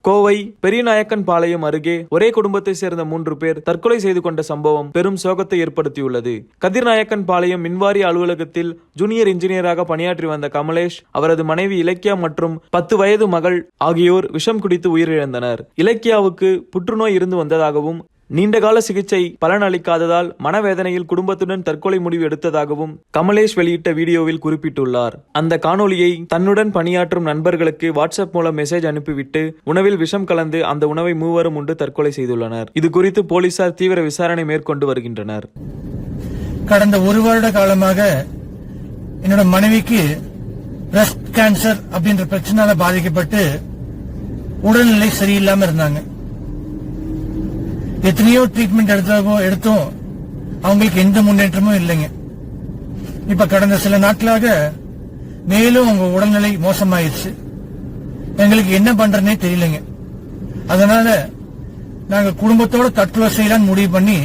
கோவை பெரியநாயக்கன் பாளையம் அருகே ஒரே குடும்பத்தை சேர்ந்த 3 பேர் தற்கொலை செய்து கொண்ட சம்பவம் பெரும் சோகத்தை ஏற்படுத்தியுள்ளது. கதிர்நாயக்கன் பாளையம் மின்வாரிய அலுவலகத்தில் ஜூனியர் இன்ஜினியராக பணியாற்றி வந்த கமலேஷ், அவரது மனைவி இலக்கியா மற்றும் 10 வயது மகள் ஆகியோர் விஷம் குடித்து உயிரிழந்தனர். இலக்கியாவுக்கு புற்றுநோய் இருந்து வந்ததாகவும் நீண்டகால சிகிச்சை பலனளிக்காததால் மனவேதனையில் குடும்பத்துடன் தற்கொலை முடிவு எடுத்ததாகவும் கமலேஷ் வெளியிட்ட வீடியோவில் குறிப்பிட்டுள்ளார். அந்த காணொலியை தன்னுடன் பணியாற்றும் நண்பர்களுக்கு வாட்ஸ்அப் மூலம் மெசேஜ் அனுப்பிவிட்டு உணவில் விஷம் கலந்து அந்த உணவை மூவரும் உண்டு தற்கொலை செய்துள்ளனர். இது குறித்து போலீசார் தீவிர விசாரணை மேற்கொண்டு வருகின்றனர். கடந்த 1 வருட காலமாக என்னோட மனைவிக்கு பிரஸ்ட் கேன்சர் அப்படின்ற பிரச்சனையால பாதிக்கப்பட்டு உடல்நிலை சரியில்லாம இருந்தாங்க. எத்தனையோ ட்ரீட்மெண்ட் எடுத்தோம், அவங்களுக்கு எந்த முன்னேற்றமும் இல்லைங்க. இப்ப கடந்த சில நாட்களாக மேலும் அவங்க உடல்நிலை மோசமாயிருச்சு. எங்களுக்கு என்ன பண்றதுனே தெரியலைங்க. அதனால நாங்க குடும்பத்தோட தற்கொலை செய்யலான்னு முடிவு பண்ணி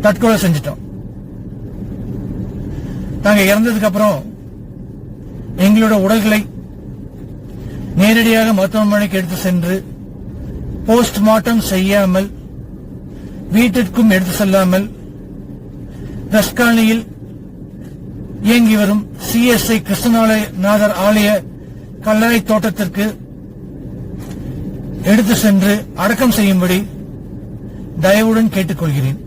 தற்கொலை செஞ்சிட்டோம். நாங்க இறந்ததுக்கு அப்புறம் எங்களோட உடல்களை நேரடியாக மருத்துவமனைக்கு எடுத்து சென்று போஸ்ட்மார்ட்டம் செய்யாமல் வீட்டிற்கும் எடுத்து செல்லாமல் ரஸ்கானியில் இயங்கி வரும் CSI கிருஷ்ணநாதர் ஆலய கல்லறை தோட்டத்திற்கு எடுத்து சென்று அடக்கம் செய்யும்படி தயவுடன் கேட்டுக்கொள்கிறேன்.